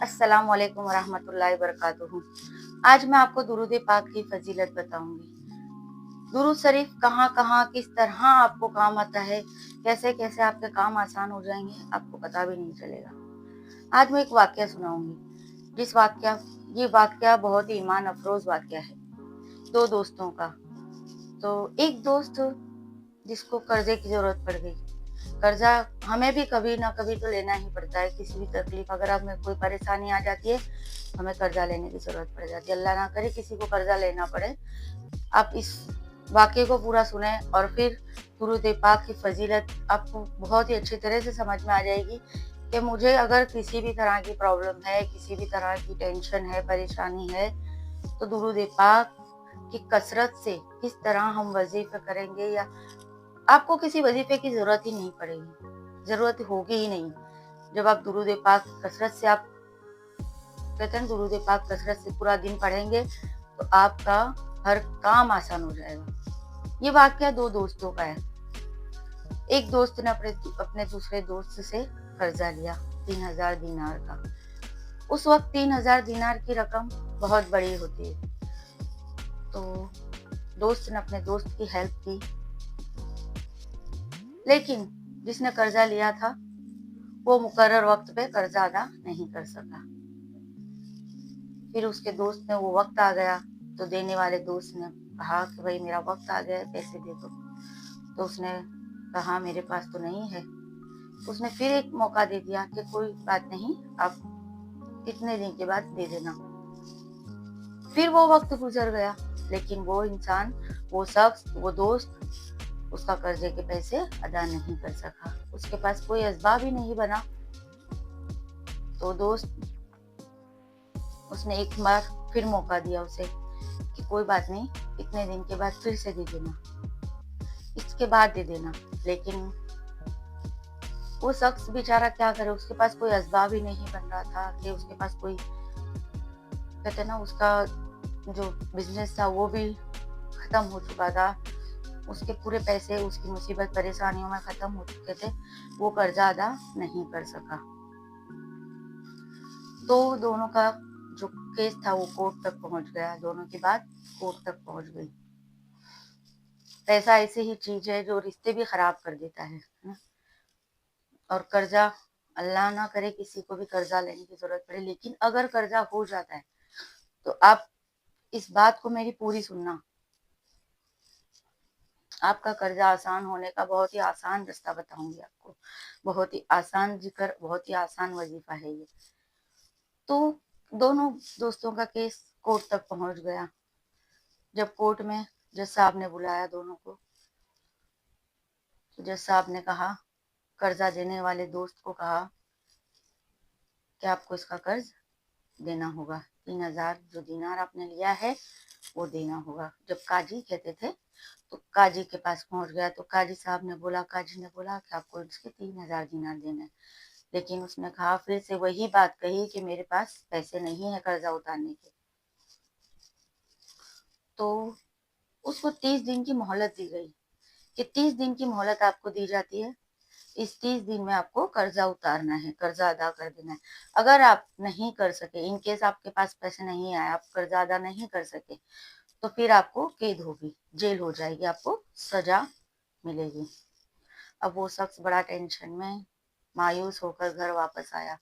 अस्सलाम वालेकुम वरहमतुल्लाहि वबरकातुहू। आज मैं आपको दुरूद पाक की फजीलत बताऊंगी। दुरूद शरीफ कहाँ कहाँ किस तरह आपको काम आता है, कैसे कैसे आपके काम आसान हो जाएंगे, आपको पता भी नहीं चलेगा। आज मैं एक वाक्य सुनाऊंगी। ये वाक्य बहुत ही ईमान अफरोज वाक्य है। दो दोस्तों का। तो एक दोस्त जिसको कर्जे की जरूरत पड़ गई। कर्जा हमें भी कभी ना कभी तो लेना ही पड़ता है। किसी भी तकलीफ अगर हमें कोई परेशानी आ जाती है, हमें कर्जा लेने की जरूरत पड़ जाती है। अल्लाह ना करे किसी को कर्जा लेना पड़े। आप इस वाक्य को पूरा सुने और फिर दुरूद पाक की फजीलत आपको बहुत ही अच्छी तरह से समझ में आ जाएगी कि मुझे अगर किसी भी तरह की प्रॉब्लम है, किसी भी तरह की टेंशन है, परेशानी है, तो दुरूद पाक की कसरत से किस तरह हम वजीफे करेंगे, या आपको किसी वजीफे की जरूरत ही नहीं पड़ेगी, जरूरत होगी ही नहीं। जब आप दुरूद पाक कसरत से आप कहते हैं दुरूद पाक कसरत से पूरा दिन पढ़ेंगे तो आपका हर काम आसान हो जाएगा। ये वाक्य दो दोस्तों का है। एक दोस्त ने अपने दूसरे दोस्त से कर्जा लिया 3000 दिनार का। उस वक्त 3000 दिनार की रकम बहुत बड़ी होती है। तो दोस्त ने अपने दोस्त की हेल्प की, लेकिन जिसने कर्जा लिया था वो मुकर्रर वक्त पे कर्जा अदा नहीं कर सका। फिर उसके दोस्त ने वो वक्त आ गया तो देने वाले दोस्त ने कहा कि भाई मेरा वक्त आ गया, पैसे दे दो। तो उसने कहा मेरे पास तो नहीं है। उसने फिर एक मौका दे दिया कि कोई बात नहीं, आप इतने दिन के बाद दे देना। फिर वो वक्त गुजर गया, लेकिन वो इंसान, वो शख्स, वो दोस्त उसका कर्जे के पैसे अदा नहीं कर सका। उसके पास कोई असबाब ही नहीं बना। तो दोस्त उसने एक बार फिर मौका दिया उसे कि कोई बात नहीं, इतने दिन के बाद फिर से दे देना, इसके बाद दे देना। लेकिन वो शख्स बेचारा क्या करे, उसके पास कोई असबाब ही नहीं बन रहा था कि उसके पास कोई, कहते ना, उसका जो बिजनेस था वो भी खत्म हो चुका था। उसके पूरे पैसे उसकी मुसीबत परेशानियों में खत्म हो चुके थे। वो कर्जा अदा नहीं कर सका। तो दोनों का जो केस था वो कोर्ट तक पहुंच गया। दोनों की बात कोर्ट तक पहुंच गई। पैसा ऐसी ही चीज है जो रिश्ते भी खराब कर देता है ना। और कर्जा, अल्लाह ना करे किसी को भी कर्जा लेने की जरूरत पड़े, लेकिन अगर कर्जा हो जाता है तो आप इस बात को मेरी पूरी सुनना। आपका कर्जा आसान होने का बहुत ही आसान रास्ता बताऊंगी आपको। बहुत ही आसान जिक्र, बहुत ही आसान वजीफा है ये। तो दोनों दोस्तों का केस कोर्ट तक पहुंच गया। जब कोर्ट में जज साहब ने बुलाया दोनों को, तो जज साहब ने कहा, कर्जा देने वाले दोस्त को कहा कि आपको इसका कर्ज देना होगा। 3000 जो दिनार आपने लिया है वो देना होगा। जब काजी कहते थे तो काजी के पास पहुंच गया। तो काजी साहब ने बोला, काजी ने बोला कि आपको इसके 3000 दिनार देना है। लेकिन उसने कहा, फिर से वही बात कही कि मेरे पास पैसे नहीं है कर्जा उतारने के। तो उसको 30 दिन की मोहलत दी गई कि 30 दिन की मोहलत आपको दी जाती है। इस 30 दिन में आपको कर्जा उतारना है, कर्जा अदा कर देना है। अगर आप नहीं कर सके, इन केस आपके पास पैसे नहीं आए, आप कर्जा अदा नहीं कर सके, तो फिर आपको कैद होगी, जेल हो जाएगी, आपको सजा मिलेगी। अब वो शख्स बड़ा टेंशन में मायूस होकर घर वापस आया।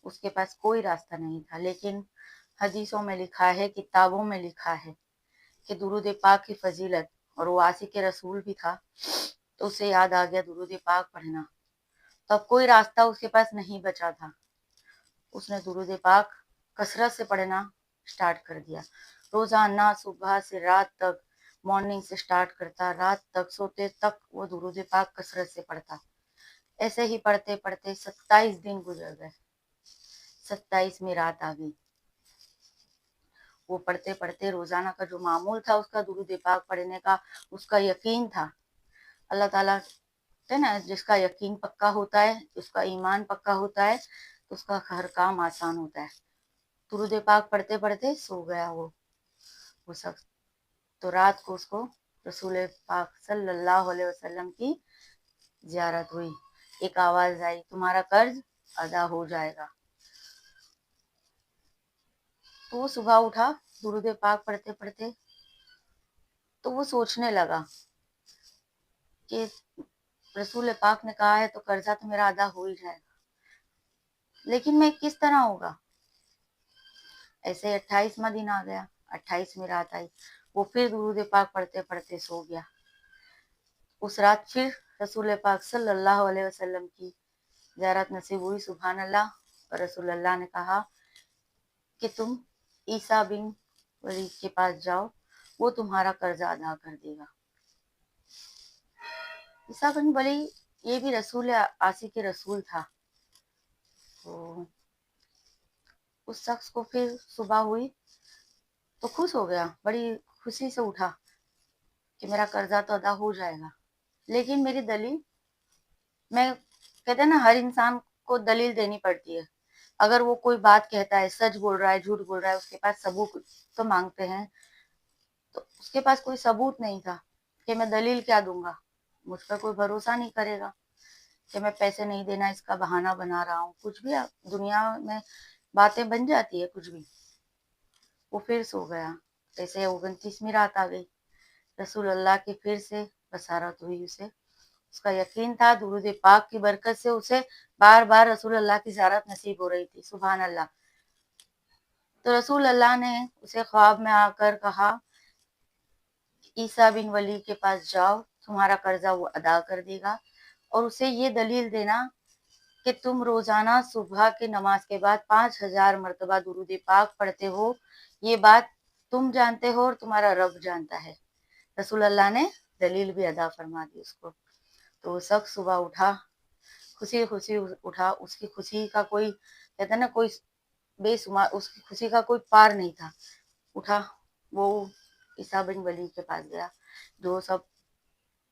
उसके पास कोई रास्ता नहीं था। लेकिन हदीसों में लिखा है, किताबों में लिखा है कि दुरूद पाक की फजीलत, और वो आशिक रसूल भी था, तो उसे याद आ गया दुरूद पाक पढ़ना। तो अब कोई रास्ता उसके पास नहीं बचा था। उसने दुरूद पाक कसरत से पढ़ना स्टार्ट कर दिया। रोजाना सुबह से रात तक, मॉर्निंग से स्टार्ट करता, रात तक सोते तक वो दुरूद पाक कसरत से पढ़ता। ऐसे ही पढ़ते पढ़ते 27 दिन गुजर गए। 27वीं रात आ गई। वो पढ़ते पढ़ते, रोजाना का जो मामूल था उसका दुरूद पाक पढ़ने का, उसका यकीन था। अल्लाह ताला है ना, जिसका यकीन पक्का होता है, उसका ईमान पक्का होता है, तो उसका हर काम आसान होता है। दुरूद पाक पढ़ते पढ़ते सो गया वो शख्स। तो रात को उसको रसूल पाक सल्लल्लाहु अलैहि वसल्लम की जियारत हुई। एक आवाज आई, तुम्हारा कर्ज अदा हो जाएगा। तो वो सुबह उठा दुरूद पाक पढ़ते पढ़ते, तो वो सोचने लगा कि रसूल पाक ने कहा है तो कर्जा तो मेरा अदा हो ही जाएगा, लेकिन मैं किस तरह होगा। ऐसे 28वां दिन आ गया, 28वीं रात आई, वो फिर दुरूद पाक पढ़ते पढ़ते सो गया। उस रात फिर रसूल पाक सल्लल्लाहु अलैहि वसल्लम की ज़ियारत नसीब हुई। सुभान अल्लाह। और रसूल अल्लाह ने कहा कि तुम ईसा बिन वलीद के पास जाओ, वो तुम्हारा कर्जा अदा कर देगा। ईसा बिन वलीद ये भी रसूल आसी के रसूल था। तो उस शख्स को फिर सुबह हुई तो खुश हो गया, बड़ी खुशी से उठा कि मेरा कर्जा तो अदा हो जाएगा। लेकिन मेरी दलील, मैं कहते हैं ना, हर इंसान को दलील देनी पड़ती है। अगर वो कोई बात कहता है, सच बोल रहा है, झूठ बोल रहा है, उसके पास सबूत तो मांगते हैं, तो उसके पास कोई सबूत नहीं था कि मैं दलील क्या दूंगा। मुझ पर कोई भरोसा नहीं करेगा कि मैं पैसे नहीं देना इसका बहाना बना रहा हूँ। कुछ भी दुनिया में बातें बन जाती है, कुछ भी। वो फिर सो गया। ऐसे 29वीं रात आ गई, रसूल अल्लाह की फिर से बसारत हुई उसे। उसका यकीन था दुरूद पाक की बरकत से उसे बार बार रसूल अल्लाह की ज़ियारत नसीब हो रही थी। सुभान अल्लाह। तो रसूल अल्लाह ने उसे ख्वाब में आकर कहा, ईसा बिन वली के पास जाओ, तुम्हारा कर्जा वो अदा कर देगा, और उसे ये दलील देना कि तुम रोजाना सुबह की नमाज के बाद 5000 मरतबा दुरूद पाक पढ़ते हो। ये बात तुम जानते हो और तुम्हारा रब जानता है। रसूल अल्लाह ने दलील भी अदा फरमा दी उसको। तो शख्स सुबह उठा, खुशी खुशी उठा। उसकी खुशी का कोई, कहते ना, कोई बेशुमार, उसकी खुशी का कोई पार नहीं था। उठा, वो ईसा बिन वली के पास गया, जो सब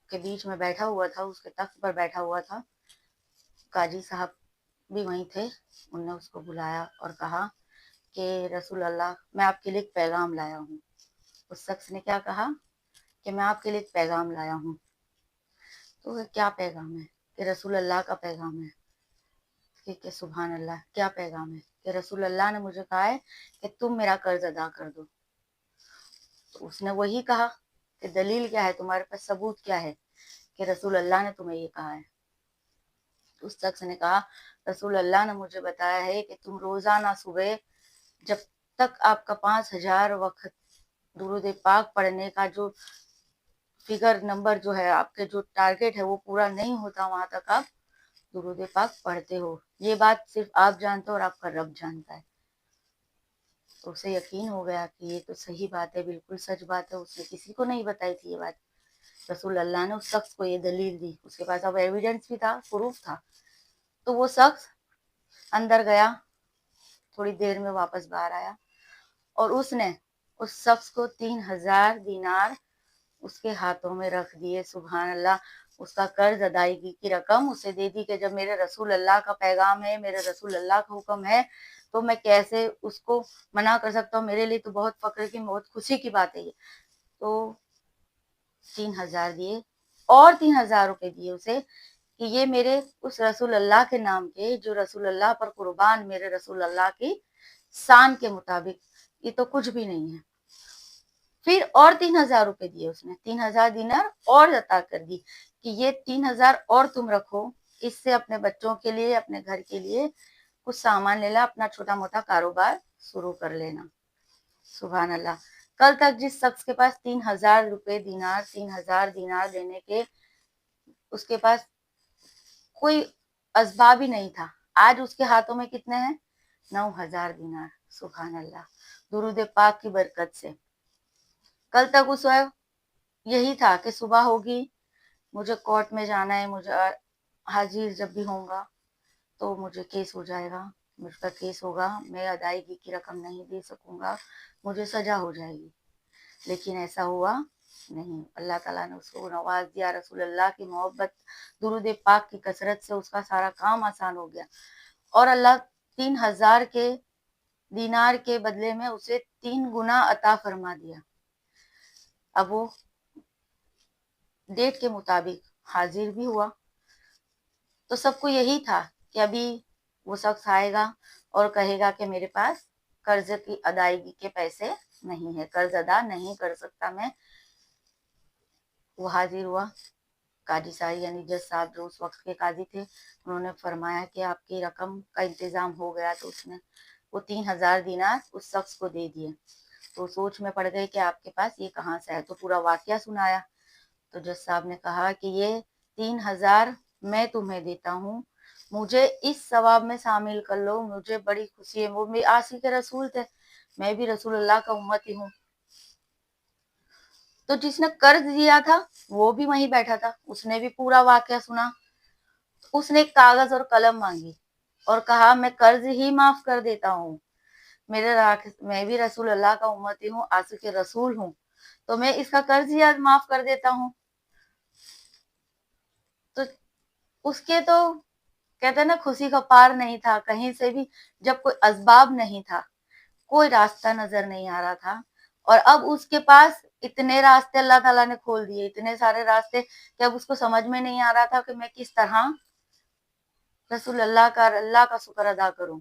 के बीच में बैठा हुआ था, उसके तख्त पर बैठा हुआ था। काजी साहब भी वहीं थे। उन्होंने उसको बुलाया और कहा कि रसूल अल्लाह, मैं आपके लिए एक पैगाम लाया हूँ। उस शख्स ने क्या कहा कि मैं आपके लिए एक पैगाम लाया हूँ। तो क्या पैगाम है? कि रसूल अल्लाह का पैगाम है। कि सुभान अल्लाह, क्या पैगाम है? कि रसूल अल्लाह ने मुझे कहा है कि तुम मेरा कर्ज अदा कर दो। तो उसने वही कहा कि दलील क्या है, तुम्हारे पास सबूत क्या है कि रसूल अल्लाह ने तुम्हें ये कहा है? उस शख्स ने कहा, रसूल अल्लाह ने मुझे बताया है कि तुम रोजाना सुबह, जब तक आपका 5000 वक्त दुरूद पाक पढ़ने का जो फिगर नंबर जो है, आपके जो टारगेट है, वो पूरा नहीं होता, वहां तक आप दुरूद पाक पढ़ते हो। ये बात सिर्फ आप जानते हो और आपका रब जानता है। तो उसे यकीन हो गया कि ये तो सही बात है, बिल्कुल सच बात है। उसने किसी को नहीं बताई थी ये बात। रसूल अल्लाह ने उस शख्स को ये दलील दी। उसके पास अब एविडेंस भी था, प्रूफ था। तो वो शख्स अंदर गया, थोड़ी देर में वापस बाहर आया, और उसने उस शख्स को 3000 दीनार उसके हाथों में रख दिए। सुभान अल्लाह। उसका कर्ज अदायगी की रकम उसे दे दी कि जब मेरे रसूल अल्लाह का पैगाम है, मेरे रसूल अल्लाह का हुक्म है, तो मैं कैसे उसको मना कर सकता हूँ। मेरे लिए तो बहुत फक्र की, बहुत खुशी की बात है ये। तो 3000 दिए, और 3000 रुपए दिए उसे कि ये मेरे उस रसूल अल्लाह के नाम के, जो रसूल अल्लाह पर कुर्बान, मेरे रसूल अल्लाह की शान के मुताबिक, ये तो कुछ भी नहीं है। फिर और 3000 रुपए दिए उसने, 3000 दिनार और अता कर दी कि ये 3000 और तुम रखो, इससे अपने बच्चों के लिए, अपने घर के लिए कुछ सामान ले ला, अपना छोटा मोटा कारोबार शुरू कर लेना। सुभान अल्लाह। कल तक जिस शख्स के पास 3000 रुपए दीनार, 3000 दीनार देने के उसके पास कोई असबाब ही नहीं था, आज उसके हाथों में कितने हैं? 9000 दीनार। सुभान अल्लाह। दुरूद पाक की बरकत से। कल तक उस यही था कि सुबह होगी, मुझे कोर्ट में जाना है, मुझे हाजिर जब भी होगा तो मुझे केस हो जाएगा, मुझका केस होगा, मैं अदायगी की रकम नहीं दे सकूंगा, मुझे सजा हो जाएगी। लेकिन ऐसा हुआ नहीं। अल्लाह ताला ने उसको नवाज दिया। रसूल अल्लाह की मोहब्बत, दुरूद पाक की कसरत से उसका सारा काम आसान हो गया, और अल्लाह 3000 के दीनार के बदले में उसे 3 गुना अता फरमा दिया। अब वो डेट के मुताबिक हाजिर भी हुआ। तो सबको यही था कि अभी वो शख्स आएगा और कहेगा कि मेरे पास कर्ज की अदायगी के पैसे नहीं है, कर्ज अदा नहीं कर सकता मैं। वो हाजिर हुआ, काजी साहब यानी जज साहब जो उस वक्त के काजी थे, उन्होंने फरमाया कि आपकी रकम का इंतजाम हो गया। तो उसने वो 3,000 दिनार उस शख्स को दे दिए। तो सोच में पड़ गए कि आपके पास ये कहाँ से है, तो पूरा वाकया सुनाया। तो जज साहब ने कहा कि ये 3,000 मैं तुम्हें देता हूँ, मुझे इस सवाब में शामिल कर लो, मुझे बड़ी खुशी है। वो मेरे आशिक रसूल थे, मैं भी रसूल अल्लाह का उम्मती हूँ। तो जिसने कर्ज दिया था वो भी वहीं बैठा था, उसने भी पूरा वाकया सुना। उसने एक कागज और कलम मांगी और कहा मैं कर्ज ही माफ कर देता हूँ, मैं भी रसूल अल्लाह का उम्मती हूँ, आशिक रसूल हूँ, तो मैं इसका कर्ज ही आज माफ कर देता हूँ। तो उसके तो कहते हैं ना, खुशी का पार नहीं था कहीं से भी। जब कोई असबाब नहीं था, कोई रास्ता नजर नहीं आ रहा था, और अब उसके पास इतने रास्ते अल्लाह ताला ने खोल दिए, इतने सारे रास्ते कि अब उसको समझ में नहीं आ रहा था कि मैं किस तरह रसूल अल्लाह का शुक्र अदा करूं।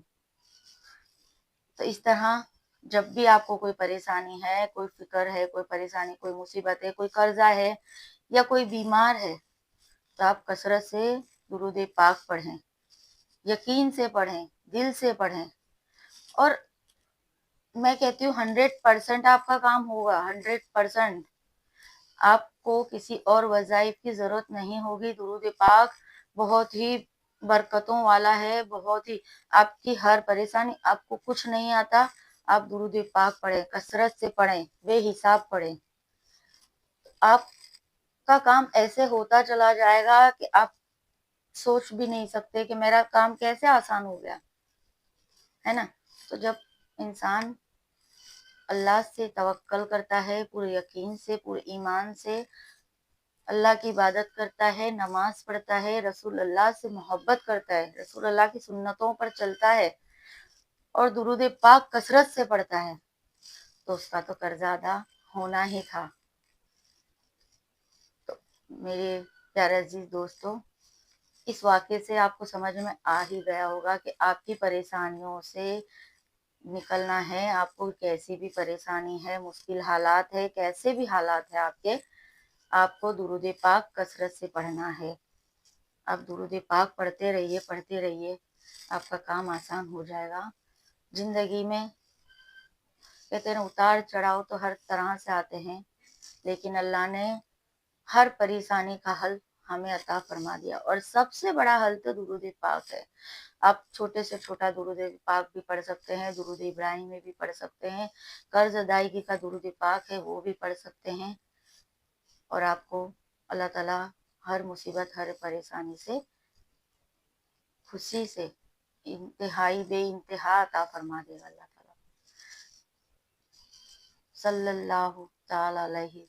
तो इस तरह जब भी आपको कोई परेशानी है, कोई फिक्र है, कोई परेशानी, कोई मुसीबत है, कोई कर्जा है या कोई बीमार है, तो आप कसरत से दुरूद पाक पढ़ें, यकीन से पढ़ें, दिल से पढ़ें। और मैं कहती हूँ 100% आपका काम होगा, 100%। आपको किसी और वज़ाइफ की ज़रूरत नहीं होगी। दुरूद पाक बहुत ही बरकतों वाला है, बहुत ही। आपकी हर परेशानी, आपको कुछ नहीं आता, आप दुरूद पाक पढ़ें, कसरत से पढ़ें, बेहिसाब पढ़ें। आपका काम ऐसे होता चला जाएगा कि आप सोच भी नहीं सकते कि मेरा काम कैसे आसान हो गया, है ना। तो जब इंसान अल्लाह से तवक्कल करता है, पूरे यकीन से, पूरे ईमान से अल्लाह की इबादत करता है, नमाज पढ़ता है, रसूल अल्लाह से मोहब्बत करता है, रसूल अल्लाह की सुन्नतों पर चलता है और दुरूद पाक कसरत से पढ़ता है, तो उसका तो कर्जा अदा होना ही था। तो मेरे प्यारे अजीज दोस्तों, इस वाक़े से आपको समझ में आ ही गया होगा कि आपकी परेशानियों से निकलना है। आपको कैसी भी परेशानी है, मुश्किल हालात है, कैसे भी हालात है आपके, आपको दुरूद पाक कसरत से पढ़ना है। आप दुरूद पाक पढ़ते रहिए, पढ़ते रहिए, आपका काम आसान हो जाएगा। जिंदगी में कहते हैं उतार चढ़ाव तो हर तरह से आते हैं, लेकिन अल्लाह ने हर परेशानी का हल हमें अता फरमा दिया, और सबसे बड़ा हल तो दुरूद पाक है। आप छोटे से छोटा दुरूद पाक भी पढ़ सकते हैं, दुरूद इब्राहिम में भी पढ़ सकते हैं, कर्ज अदायगी का दुरूद पाक है वो भी पढ़ सकते हैं, और आपको अल्लाह ताला हर मुसीबत, हर परेशानी से खुशी से इंतहाई बेइंतहा अता फरमा देगा अल्लाह ताला। सल्लल्लाहु ताला अलैहि